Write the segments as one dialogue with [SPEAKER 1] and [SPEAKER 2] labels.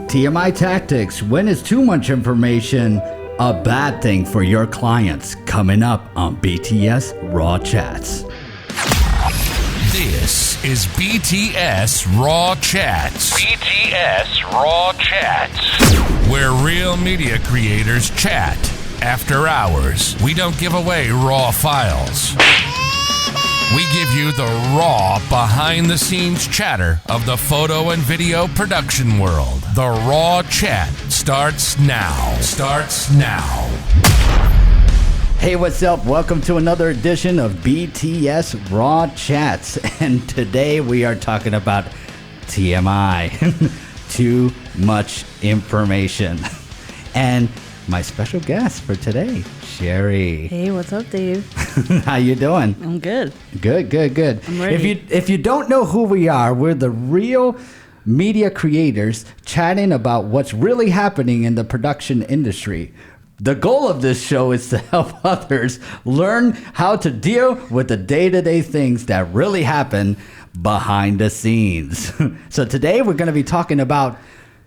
[SPEAKER 1] TMI tactics. When is too much information a bad thing for your clients? Coming up on BTS Raw Chats.
[SPEAKER 2] This is BTS Raw Chats. BTS Raw Chats. Where real media creators chat after hours. We don't give away raw files. We give you the raw, behind-the-scenes chatter of the photo and video production world. The Raw Chat starts now.
[SPEAKER 1] Hey, what's up? Welcome to another edition of BTS Raw Chats. And today we are talking about TMI. Too much information. And my special guest for today, Sherry.
[SPEAKER 3] Hey, what's up, Dave?
[SPEAKER 1] How you doing?
[SPEAKER 3] I'm good.
[SPEAKER 1] Good.
[SPEAKER 3] I'm ready.
[SPEAKER 1] If you don't know who we are, we're the real media creators chatting about what's really happening in the production industry. The goal of this show is to help others learn how to deal with the day-to-day things that really happen behind the scenes. So today we're going to be talking about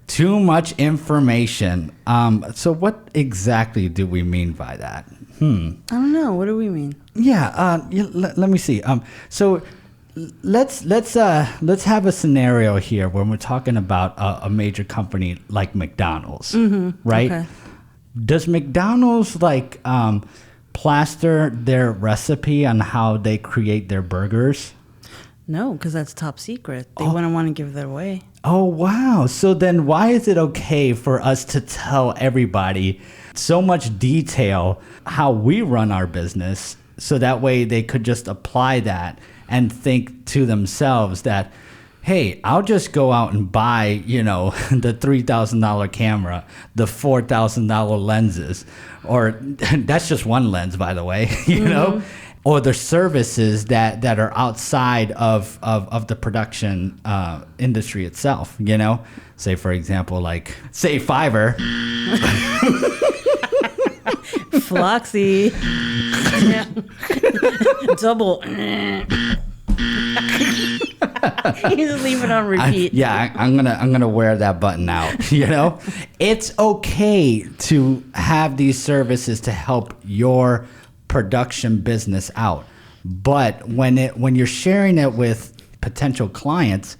[SPEAKER 1] too much information. So what exactly do we mean by that?
[SPEAKER 3] I don't know. What do we mean?
[SPEAKER 1] Yeah. Let me see. So let's have a scenario here when we're talking about a major company like McDonald's, right?
[SPEAKER 3] Okay.
[SPEAKER 1] Does McDonald's plaster their recipe on how they create their burgers?
[SPEAKER 3] No, because that's top secret. They wouldn't want to give that away.
[SPEAKER 1] Oh, wow. So then why is it okay for us to tell everybody so much detail how we run our business so that way they could just apply that and think to themselves that, hey, I'll just go out and buy, the $3,000 camera, the $4,000 lenses, or that's just one lens, by the way, you know? Or the services that are outside of the production industry itself, Say, for example, say Fiverr.
[SPEAKER 3] Floxy. Yeah. Double. You just leave it on repeat.
[SPEAKER 1] I'm gonna wear that button out. It's okay to have these services to help your production business out, but when you're sharing it with potential clients,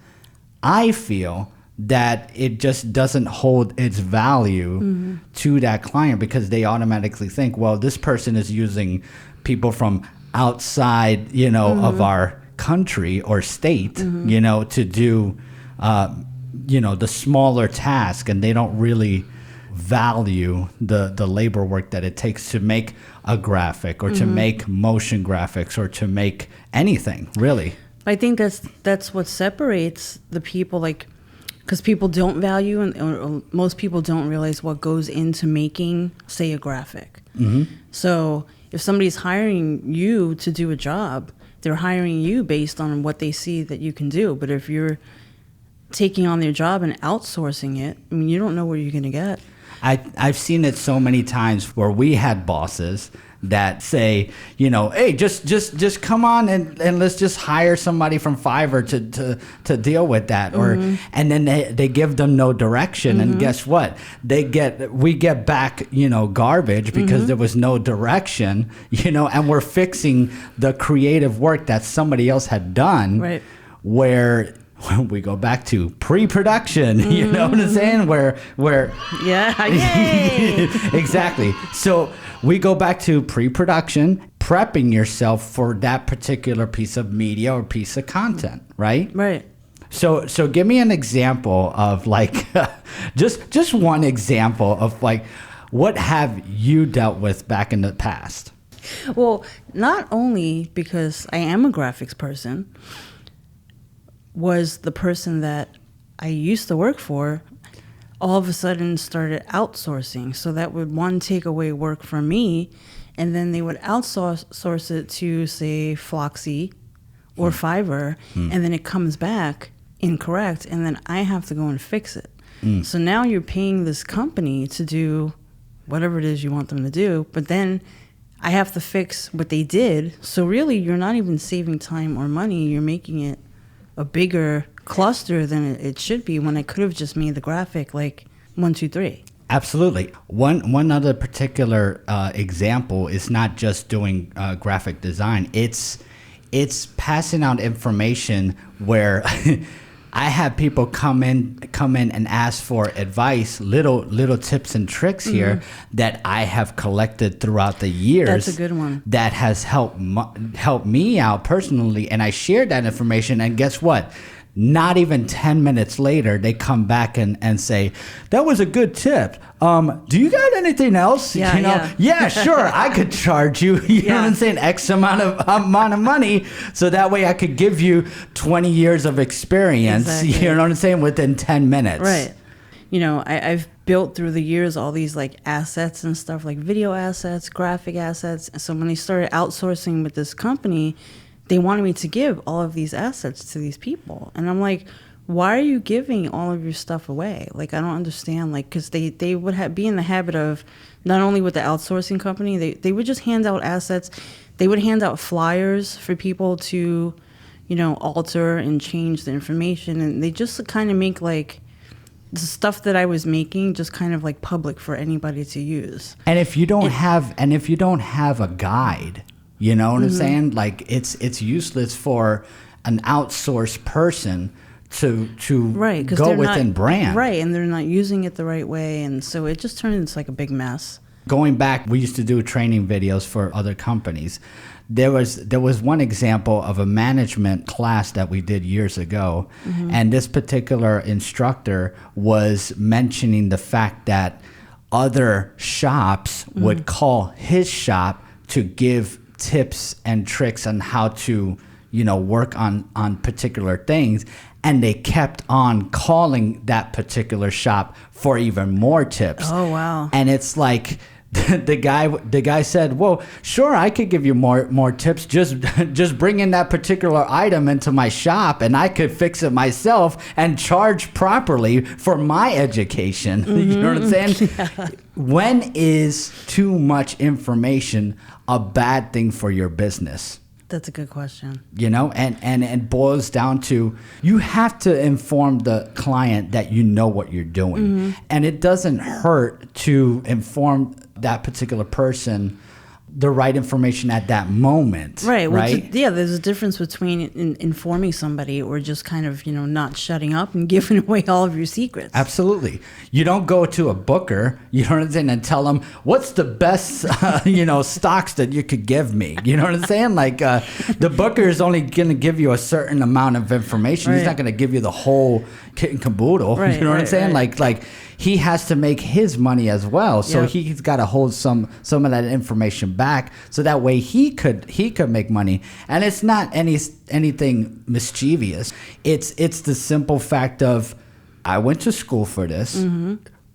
[SPEAKER 1] I feel that it just doesn't hold its value to that client because they automatically think, well, this person is using people from outside, of our country or state, to do, the smaller task, and they don't really value the labor work that it takes to make a graphic or to make motion graphics or to make anything, really.
[SPEAKER 3] I think that's what separates the people, because people don't value or most people don't realize what goes into making, say, a graphic. So if somebody's hiring you to do a job, they're hiring you based on what they see that you can do. But if you're taking on their job and outsourcing it, you don't know where you're going to get.
[SPEAKER 1] I've seen it so many times where we had bosses that say, hey, just come on and let's just hire somebody from Fiverr to deal with that, and then they give them no direction, and guess what? We get back garbage because there was no direction, and we're fixing the creative work that somebody else had done,
[SPEAKER 3] right?
[SPEAKER 1] Where we go back to pre-production, you know what I'm saying? Where
[SPEAKER 3] yeah, yay!
[SPEAKER 1] Exactly. So we go back to pre-production, prepping yourself for that particular piece of media or piece of content, right?
[SPEAKER 3] Right.
[SPEAKER 1] So give me an example of just one example of what have you dealt with back in the past?
[SPEAKER 3] Well, not only because I am a graphics person, was the person that I used to work for all of a sudden started outsourcing. So that would take away work from me, and then they would outsource it to, say, Floxy or Fiverr, and then it comes back incorrect, and then I have to go and fix it. So now you're paying this company to do whatever it is you want them to do, but then I have to fix what they did. So really, you're not even saving time or money. You're making it a bigger cluster than it should be, when I could have just made the graphic 1, 2, 3.
[SPEAKER 1] Absolutely. One other particular example is not just doing graphic design. It's passing out information where I have people come in and ask for advice, little tips and tricks here that I have collected throughout the years.
[SPEAKER 3] That's a good one.
[SPEAKER 1] That has helped me out personally, and I shared that information. And guess what? Not even 10 minutes later, they come back and say, that was a good tip. Do you got anything else? Yeah, sure. I could charge you, know what I'm saying, X amount of money. So that way I could give you 20 years of experience,
[SPEAKER 3] exactly.
[SPEAKER 1] You know what I'm saying, within 10 minutes.
[SPEAKER 3] Right. You know, I've built through the years all these like assets and stuff, like video assets, graphic assets. So when they started outsourcing with this company, they wanted me to give all of these assets to these people. And I'm like, why are you giving all of your stuff away? Like, I don't understand. Like, because they would be in the habit of, not only with the outsourcing company, they would just hand out assets. They would hand out flyers for people to, you know, alter and change the information. And they just kind of make like the stuff that I was making just kind of like public for anybody to use.
[SPEAKER 1] And if you don't have a guide, you know what I'm saying? Like it's useless for an outsourced person to go within brand.
[SPEAKER 3] Right, and they're not using it the right way, and so it just turns into like a big mess.
[SPEAKER 1] Going back, we used to do training videos for other companies. There was one example of a management class that we did years ago, and this particular instructor was mentioning the fact that other shops would call his shop to give tips and tricks on how to, you know, work on particular things, and they kept on calling that particular shop for even more tips.
[SPEAKER 3] Oh wow.
[SPEAKER 1] And it's like the guy said, well, sure, I could give you more tips, just bring in that particular item into my shop and I could fix it myself and charge properly for my education. You know what I'm saying? Yeah. When is too much information a bad thing for your business?
[SPEAKER 3] That's a good question.
[SPEAKER 1] You know, and it boils down to, you have to inform the client that you know what you're doing. And it doesn't hurt to inform that particular person the right information at that moment.
[SPEAKER 3] Right.
[SPEAKER 1] Right.
[SPEAKER 3] There's a difference between informing somebody or just kind of, you know, not shutting up and giving away all of your secrets.
[SPEAKER 1] Absolutely. You don't go to a booker, you know what I'm saying, and tell them, what's the best, stocks that you could give me? You know what I'm saying? Like, the booker is only going to give you a certain amount of information. Right. He's not going to give you the whole kit and caboodle. Right, you know what I'm saying? Right. Like he has to make his money as well. So he's got to hold some of that information back, so that way he could make money. And it's not anything mischievous. It's the simple fact of, I went to school for this,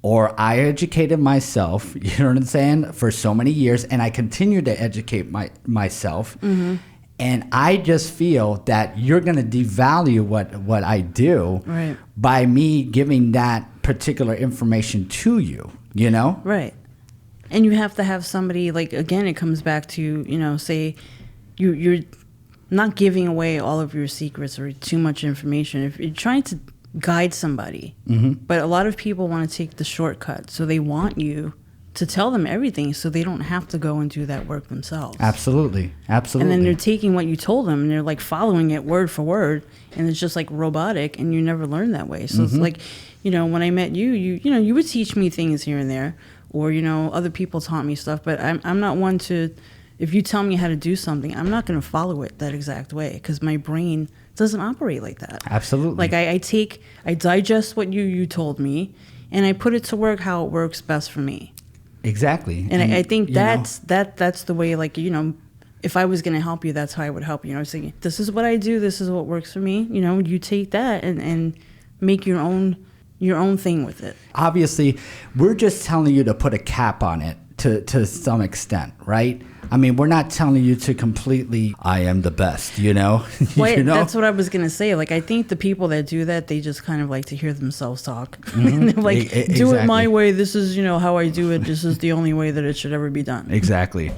[SPEAKER 1] or I educated myself, you know what I'm saying, for so many years, and I continue to educate myself. And I just feel that you're going to devalue what I do by me giving that particular information to you, you know?
[SPEAKER 3] Right. And you have to have somebody, like, again, it comes back to, you know, say you're not giving away all of your secrets or too much information. If you're trying to guide somebody, but a lot of people want to take the shortcut. So they want you to tell them everything so they don't have to go and do that work themselves.
[SPEAKER 1] Absolutely.
[SPEAKER 3] And then they're taking what you told them and they're like following it word for word, and it's just like robotic, and you never learn that way. So it's like, you know, when I met you, you would teach me things here and there, or, you know, other people taught me stuff, but I'm not one to, if you tell me how to do something, I'm not going to follow it that exact way, because my brain doesn't operate like that.
[SPEAKER 1] Absolutely.
[SPEAKER 3] Like I digest what you told me, and I put it to work how it works best for me.
[SPEAKER 1] Exactly.
[SPEAKER 3] And I think that's the way, like, you know, if I was going to help you, that's how I would help you. You know, I was thinking, this is what I do, this is what works for me. You know, you take that and make your own thing with it.
[SPEAKER 1] Obviously, we're just telling you to put a cap on it to some extent, right? I mean, we're not telling you to completely, I am the best, you know?
[SPEAKER 3] Well,
[SPEAKER 1] you know?
[SPEAKER 3] That's what I was going to say. Like, I think the people that do that, they just kind of like to hear themselves talk. They're like, do it my way. This is, you know, how I do it. This is the only way that it should ever be done.
[SPEAKER 1] Exactly.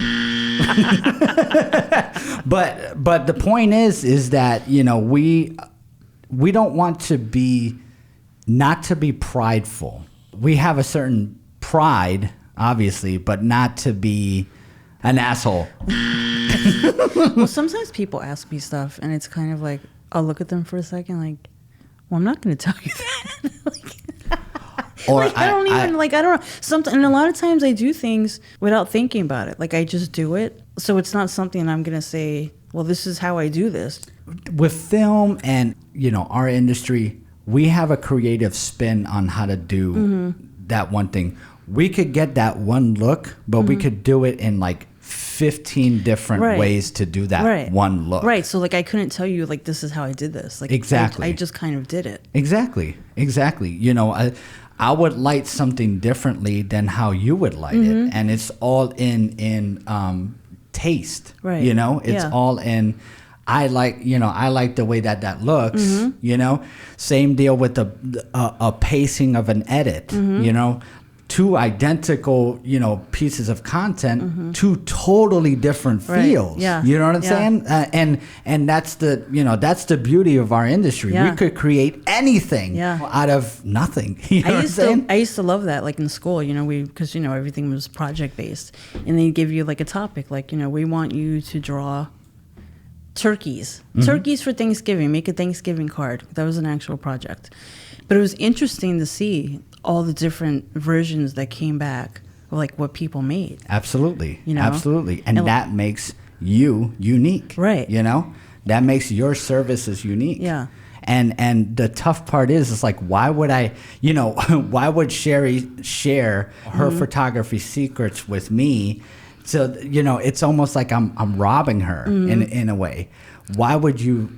[SPEAKER 1] But the point is that, you know, we don't want to be, not to be prideful. we have a certain pride, obviously, but not to be an asshole.
[SPEAKER 3] Well, sometimes people ask me stuff, and it's kind of like, I'll look at them for a second, like, well, I'm not going to tell you that.
[SPEAKER 1] Or
[SPEAKER 3] I don't know. And a lot of times I do things without thinking about it. Like, I just do it. So it's not something I'm going to say, well, this is how I do this.
[SPEAKER 1] With film and, our industry, we have a creative spin on how to do that one thing. We could get that one look, but we could do it in like 15 different ways to do that one look.
[SPEAKER 3] Right. So like I couldn't tell you like this is how I did this. Like
[SPEAKER 1] exactly.
[SPEAKER 3] I just kind of did it.
[SPEAKER 1] Exactly. I would light something differently than how you would light it, and it's all in taste.
[SPEAKER 3] Right.
[SPEAKER 1] It's all in. I like the way that looks. Same deal with a pacing of an edit. Two identical, pieces of content, two totally different feels.
[SPEAKER 3] Yeah.
[SPEAKER 1] You know what I'm saying? And that's the beauty of our industry.
[SPEAKER 3] Yeah.
[SPEAKER 1] We could create anything out of nothing. You know
[SPEAKER 3] I used to love that, like in school, because everything was project based, and they give you like a topic, like we want you to draw turkeys for Thanksgiving. Make a Thanksgiving card. That was an actual project, but it was interesting to see all the different versions that came back of like what people made.
[SPEAKER 1] Absolutely. Absolutely. And that makes you unique.
[SPEAKER 3] Right.
[SPEAKER 1] That makes your services unique.
[SPEAKER 3] Yeah.
[SPEAKER 1] And the tough part is like, why would why would Sherry share her photography secrets with me? So, it's almost like I'm robbing her in a way. Why would you,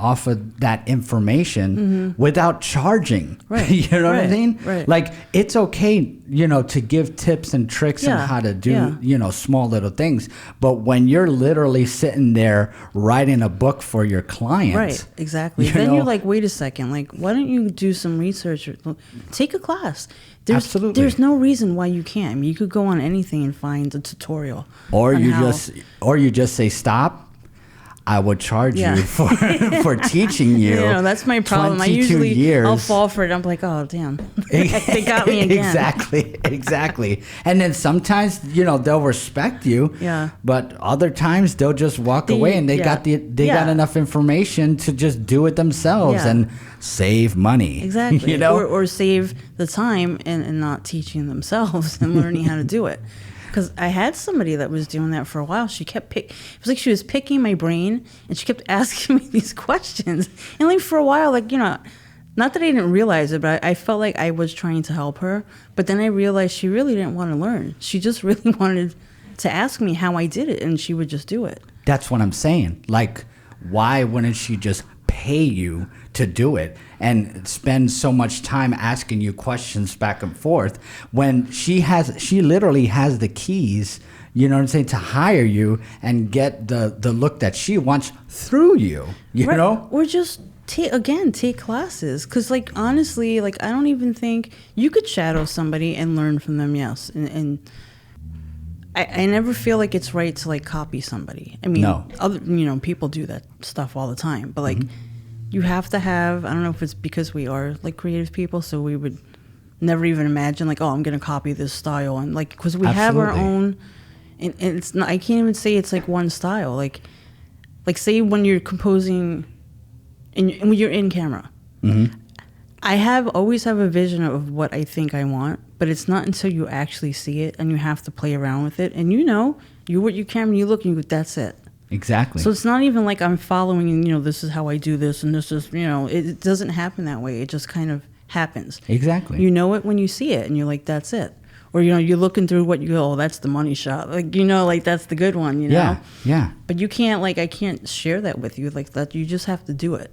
[SPEAKER 1] offer that information without charging?
[SPEAKER 3] Right.
[SPEAKER 1] You know what I mean?
[SPEAKER 3] Right.
[SPEAKER 1] Like, it's okay, to give tips and tricks on how to do, small little things. But when you're literally sitting there writing a book for your clients.
[SPEAKER 3] Right, exactly. Then you're like, wait a second, like, why don't you do some research or take a class?
[SPEAKER 1] Absolutely.
[SPEAKER 3] There's no reason why you can't. I mean, you could go on anything and find a tutorial.
[SPEAKER 1] Or you just say stop. I would charge you for teaching you.
[SPEAKER 3] That's my problem. I'll fall for it. I'm like, oh damn, they got me again.
[SPEAKER 1] Exactly. And then sometimes they'll respect you.
[SPEAKER 3] Yeah.
[SPEAKER 1] But other times they'll just walk away, and they got enough information to just do it themselves and save money.
[SPEAKER 3] Exactly. Or save the time and not teaching themselves and learning how to do it. Because I had somebody that was doing that for a while. She kept it was like she was picking my brain, and she kept asking me these questions. And like for a while, like, not that I didn't realize it, but I felt like I was trying to help her. But then I realized she really didn't want to learn. She just really wanted to ask me how I did it, and she would just do it.
[SPEAKER 1] That's what I'm saying. Like, why wouldn't she just pay you to do it and spend so much time asking you questions back and forth when she literally has the keys, to hire you and get the look that she wants through you,
[SPEAKER 3] Or just take classes. Because like, honestly, like, I don't even think you could shadow somebody and learn from them. Yes. And I never feel like it's right to like copy somebody. I mean, other people do that stuff all the time, but like you have to have, I don't know if it's because we are like creative people, so we would never even imagine like, oh, I'm going to copy this style, and like, because we have our own, and it's not, I can't even say it's like one style. Like say when you're composing and when you're in camera, I always have a vision of what I think I want, but it's not until you actually see it and you have to play around with it. And you what you camera, you look and you go, that's it.
[SPEAKER 1] Exactly.
[SPEAKER 3] So it's not even like I'm following, this is how I do this, and this is, it doesn't happen that way. It just kind of happens.
[SPEAKER 1] Exactly.
[SPEAKER 3] You know it when you see it, and you're like, that's it. Or, you're looking through what you go, oh, that's the money shot. Like, like that's the good one,
[SPEAKER 1] Yeah.
[SPEAKER 3] But you can't, like, I can't share that with you like that. You just have to do it.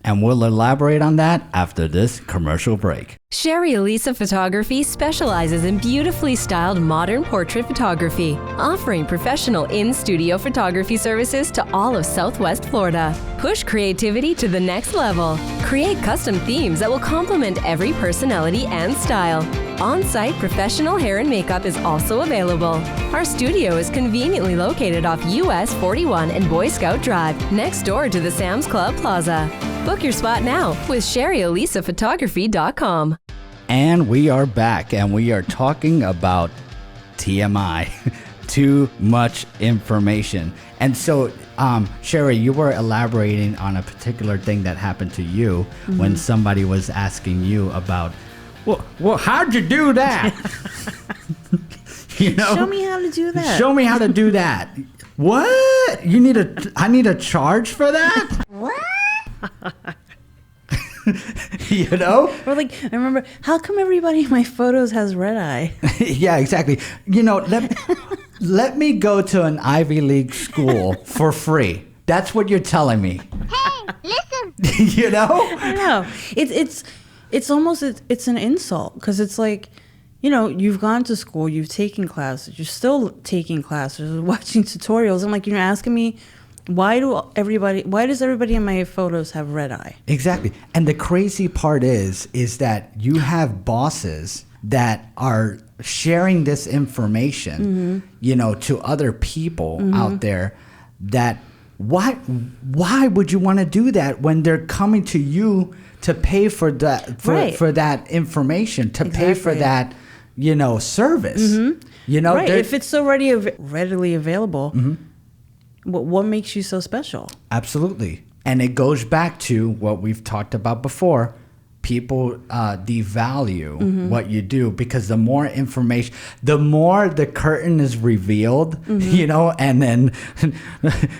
[SPEAKER 1] And we'll elaborate on that after this commercial break.
[SPEAKER 4] Sherry Elisa Photography specializes in beautifully styled modern portrait photography, offering professional in-studio photography services to all of Southwest Florida. Push creativity to the next level. Create custom themes that will complement every personality and style. On-site professional hair and makeup is also available. Our studio is conveniently located off US 41 and Boy Scout Drive, next door to the Sam's Club Plaza. Book your spot now with SherryElisaPhotography.com.
[SPEAKER 1] And we are back, and we are talking about TMI, too much information. And so, Sherry, you were elaborating on a particular thing that happened to you when somebody was asking you about, well, how'd you do that?
[SPEAKER 3] Show me how to do that.
[SPEAKER 1] Show me how to do that. What? I need a charge for that?
[SPEAKER 3] What?
[SPEAKER 1] Or
[SPEAKER 3] like, I remember, how come everybody in my photos has red eye?
[SPEAKER 1] Yeah, exactly. Let me go to an Ivy League school for free. That's what you're telling me.
[SPEAKER 5] Hey, listen.
[SPEAKER 3] I know. It's almost an insult, because it's like, you've gone to school, you've taken classes, you're still taking classes, watching tutorials. I'm like, you're asking me, why does everybody in my photos have red eye?
[SPEAKER 1] Exactly. And the crazy part is that you have bosses that are sharing this information, to other people out there. That why would you want to do that when they're coming to you to pay for that for that information, to pay for that service?
[SPEAKER 3] Right. If it's so readily available. What makes you so special?
[SPEAKER 1] Absolutely. And it goes back to what we've talked about before. People devalue what you do, because the more information, the more the curtain is revealed, and then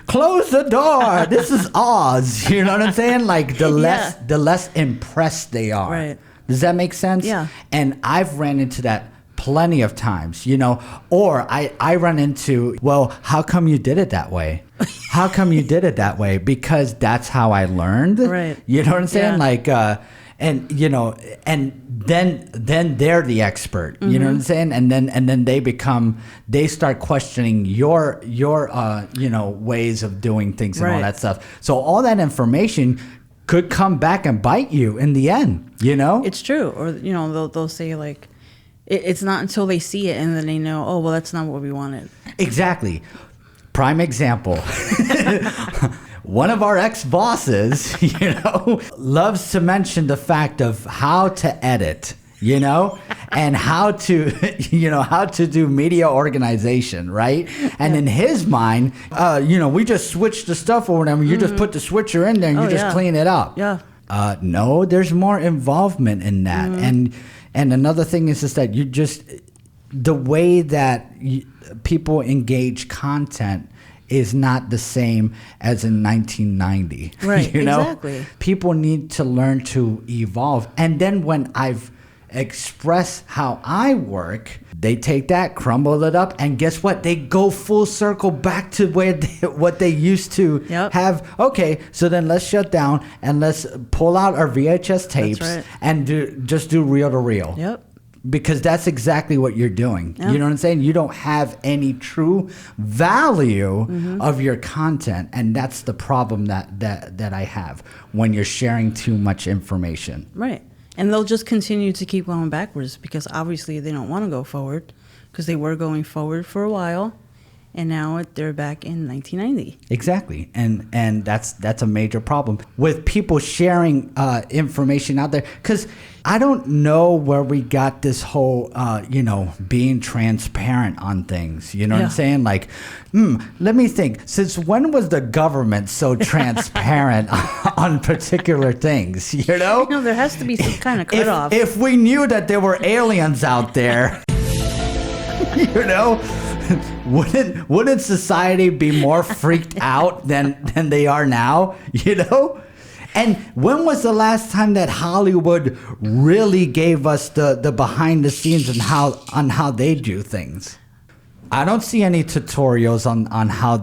[SPEAKER 1] close the door. This is Oz. You know what I'm saying? Like the less impressed they are.
[SPEAKER 3] Right.
[SPEAKER 1] Does that make sense?
[SPEAKER 3] Yeah.
[SPEAKER 1] And I've ran into that plenty of times, or I run into, well, how come you did it that way? How come you did it that way? Because that's how I learned.
[SPEAKER 3] Right.
[SPEAKER 1] You know what I'm saying?
[SPEAKER 3] Yeah.
[SPEAKER 1] Like, and then they're the expert. You know what I'm saying? And then they start questioning your ways of doing things and all that stuff. So all that information could come back and bite you in the end.
[SPEAKER 3] It's true. Or they'll say like, it's not until they see it and then they know, oh, well, that's not what we wanted.
[SPEAKER 1] Exactly. Prime example. One of our ex-bosses, loves to mention the fact of how to edit, and how to do media organization, right? And in his mind, we just switch the stuff over them. You just put the switcher in there and you just clean it up.
[SPEAKER 3] Yeah.
[SPEAKER 1] No, there's more involvement in that. And another thing is that the way that people engage content is not the same as in 1990.
[SPEAKER 3] Right, exactly.
[SPEAKER 1] People need to learn to evolve. And then when I've expressed how I work, they take that, crumble it up, and guess what? They go full circle back to what they used to have. Okay, so then let's shut down and let's pull out our VHS tapes and just do reel to reel.
[SPEAKER 3] Yep.
[SPEAKER 1] Because that's exactly what you're doing. Yep. You know what I'm saying? You don't have any true value of your content, and that's the problem that I have when you're sharing too much information.
[SPEAKER 3] Right. And they'll just continue to keep going backwards, because obviously they don't want to go forward, because they were going forward for a while, and now they're back in 1990.
[SPEAKER 1] Exactly. And that's a major problem with people sharing information out there, because I don't know where we got this whole, being transparent on things. You know what I'm saying? Like, let me think. Since when was the government so transparent on particular things?
[SPEAKER 3] No, there has to be some kind of cutoff.
[SPEAKER 1] If we knew that there were aliens out there, wouldn't society be more freaked out than they are now? And when was the last time that Hollywood really gave us the behind the scenes and how they do things? I don't see any tutorials on how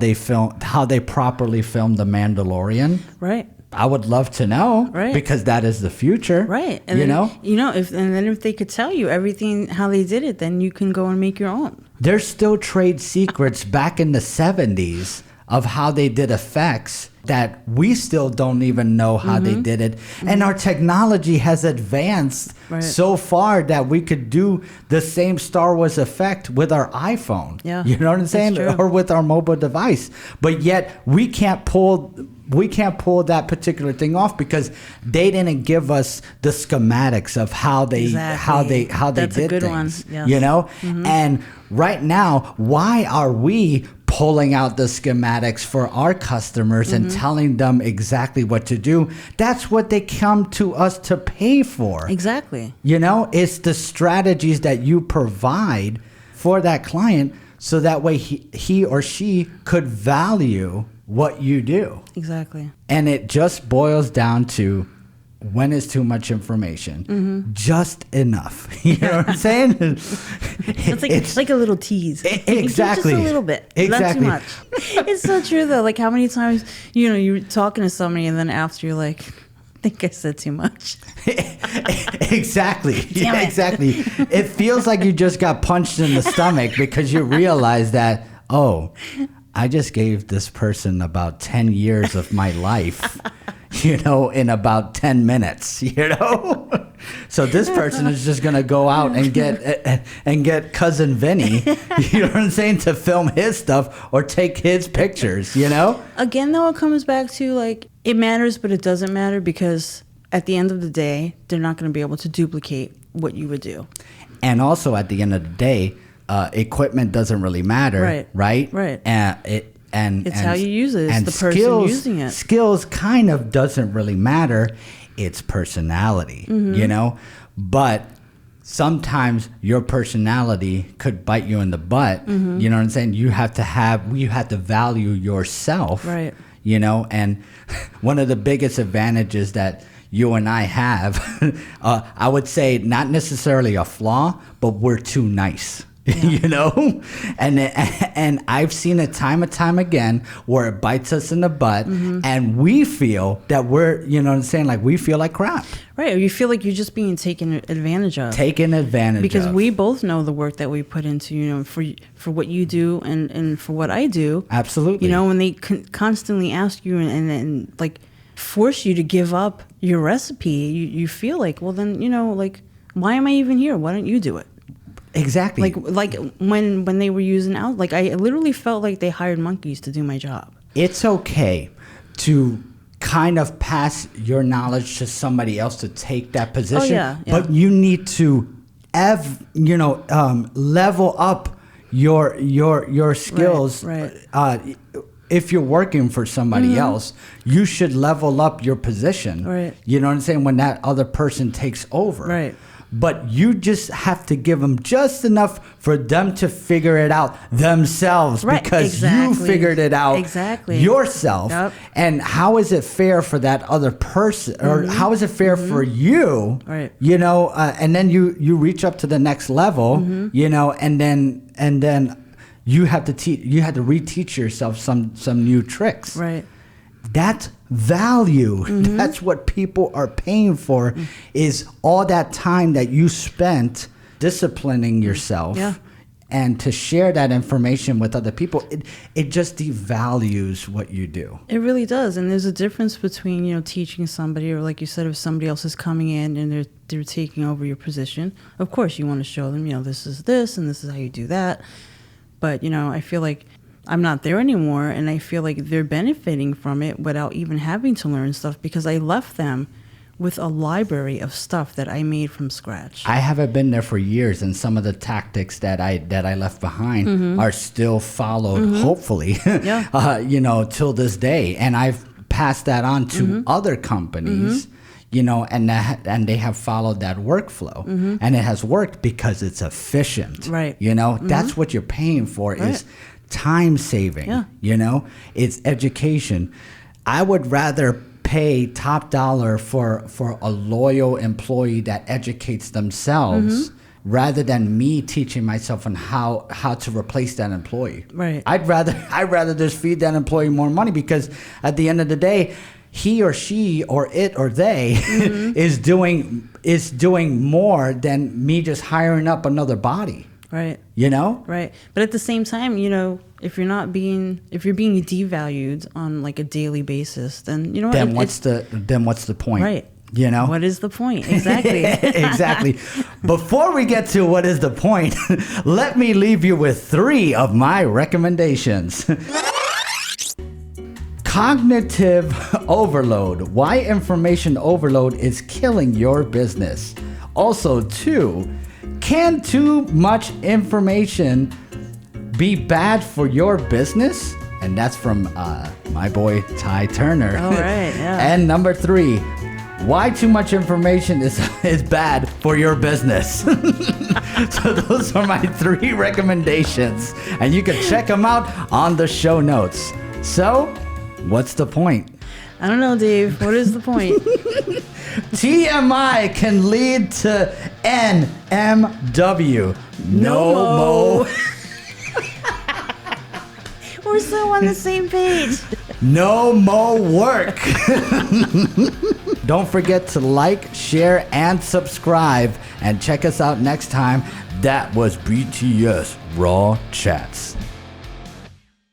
[SPEAKER 1] they properly filmed The Mandalorian.
[SPEAKER 3] Right.
[SPEAKER 1] I would love to know,
[SPEAKER 3] right? Because
[SPEAKER 1] that is the future,
[SPEAKER 3] right? And if they could tell you everything how they did it, then you can go and make your own.
[SPEAKER 1] There's still trade secrets back in the 70s of how they did effects that we still don't even know how they did it. And our technology has advanced so far that we could do the same Star Wars effect with our iPhone.
[SPEAKER 3] Yeah.
[SPEAKER 1] You know what I'm saying? Or with our mobile device. But yet we can't pull we can't pull that particular thing off because they didn't give us the schematics of how they
[SPEAKER 3] That's
[SPEAKER 1] did
[SPEAKER 3] a good
[SPEAKER 1] things.
[SPEAKER 3] one. Yes.
[SPEAKER 1] You know, and right now, why are we pulling out the schematics for our customers and telling them exactly what to do? That's what they come to us to pay for.
[SPEAKER 3] Exactly.
[SPEAKER 1] You know, it's the strategies that you provide for that client so that way he or she could value what you do.
[SPEAKER 3] Exactly.
[SPEAKER 1] And it just boils down to when is too much information? Just enough. You know what I'm saying?
[SPEAKER 3] It's like a little tease.
[SPEAKER 1] Exactly.
[SPEAKER 3] Just a little bit.
[SPEAKER 1] Exactly.
[SPEAKER 3] Not too much. It's so true though. Like how many times, you're talking to somebody and then after you're like, I think I said too much.
[SPEAKER 1] Exactly.
[SPEAKER 3] Damn it.
[SPEAKER 1] Exactly. It feels like you just got punched in the stomach because you realize that, oh, I just gave this person about 10 years of my life, in about 10 minutes, So this person is just going to go out and get cousin Vinny, you know what I'm saying, to film his stuff or take his pictures,
[SPEAKER 3] Again, though, it comes back to like, it matters, but it doesn't matter because at the end of the day, they're not going to be able to duplicate what you would do.
[SPEAKER 1] And also at the end of the day, equipment doesn't really matter, right?
[SPEAKER 3] Right.
[SPEAKER 1] And
[SPEAKER 3] it's how you use it. It's
[SPEAKER 1] and
[SPEAKER 3] the person using it.
[SPEAKER 1] Skills kind of doesn't really matter. It's personality, But sometimes your personality could bite you in the butt. You know what I'm saying? You have to value yourself,
[SPEAKER 3] right?
[SPEAKER 1] And one of the biggest advantages that you and I have, I would say not necessarily a flaw, but we're too nice. Yeah. And I've seen it time and time again where it bites us in the butt and we feel that we're, like we feel like crap.
[SPEAKER 3] Right. Or you feel like you're just being taken advantage of.
[SPEAKER 1] Because
[SPEAKER 3] we both know the work that we put into, for what you do and for what I do.
[SPEAKER 1] Absolutely.
[SPEAKER 3] When they constantly ask you and like force you to give up your recipe, you feel like, well then, why am I even here? Why don't you do it?
[SPEAKER 1] Exactly.
[SPEAKER 3] Like when they were using out, like I literally felt like they hired monkeys to do my job.
[SPEAKER 1] It's okay to kind of pass your knowledge to somebody else to take that position.
[SPEAKER 3] Yeah.
[SPEAKER 1] But you need to level up your skills.
[SPEAKER 3] Right.
[SPEAKER 1] If you're working for somebody else, you should level up your position.
[SPEAKER 3] Right.
[SPEAKER 1] You know what I'm saying? When that other person takes over.
[SPEAKER 3] Right.
[SPEAKER 1] But you just have to give them just enough for them to figure it out themselves,
[SPEAKER 3] right,
[SPEAKER 1] because
[SPEAKER 3] exactly.
[SPEAKER 1] you figured it out yourself.
[SPEAKER 3] Yep.
[SPEAKER 1] And how is it fair for that other person, or how is it fair for you?
[SPEAKER 3] Right.
[SPEAKER 1] And then you reach up to the next level, and then you have to reteach yourself some new tricks.
[SPEAKER 3] Right.
[SPEAKER 1] That's value. That's what people are paying for, is all that time that you spent disciplining yourself.
[SPEAKER 3] Yeah.
[SPEAKER 1] And to share that information with other people, it just devalues what you do.
[SPEAKER 3] It really does. And there's a difference between, teaching somebody, or like you said, if somebody else is coming in and they're taking over your position. Of course, you want to show them, this is this and this is how you do that. But, I feel like I'm not there anymore, and I feel like they're benefiting from it without even having to learn stuff, because I left them with a library of stuff that I made from scratch.
[SPEAKER 1] I haven't been there for years, and some of the tactics that I left behind are still followed, hopefully, till this day. And I've passed that on to other companies, and they have followed that workflow, and it has worked because it's efficient.
[SPEAKER 3] Right.
[SPEAKER 1] That's what you're paying for, is time saving. It's education. I would rather pay top dollar for a loyal employee that educates themselves rather than me teaching myself on how to replace that employee.
[SPEAKER 3] Right.
[SPEAKER 1] I'd rather just feed that employee more money, because at the end of the day, he or she or it or they is doing more than me just hiring up another body.
[SPEAKER 3] Right.
[SPEAKER 1] Right.
[SPEAKER 3] But at the same time, if you're being devalued on like a daily basis, then
[SPEAKER 1] then what's the point?
[SPEAKER 3] Right. What is the point? Exactly.
[SPEAKER 1] Exactly. Before we get to what is the point, let me leave you with 3 of my recommendations. Cognitive overload. Why information overload is killing your business. Also, 2, can too much information be bad for your business? And that's from my boy Ty Turner.
[SPEAKER 3] All right, yeah.
[SPEAKER 1] And number 3, why too much information is bad for your business. So those are my 3 recommendations, and you can check them out on the show notes. So, what's the point?
[SPEAKER 3] I don't know, Dave. What is the point?
[SPEAKER 1] TMI can lead to NMW. No mo.
[SPEAKER 3] We're so on the same page.
[SPEAKER 1] No more work. Don't forget to like, share, and subscribe. And check us out next time. That was BTS Raw Chats.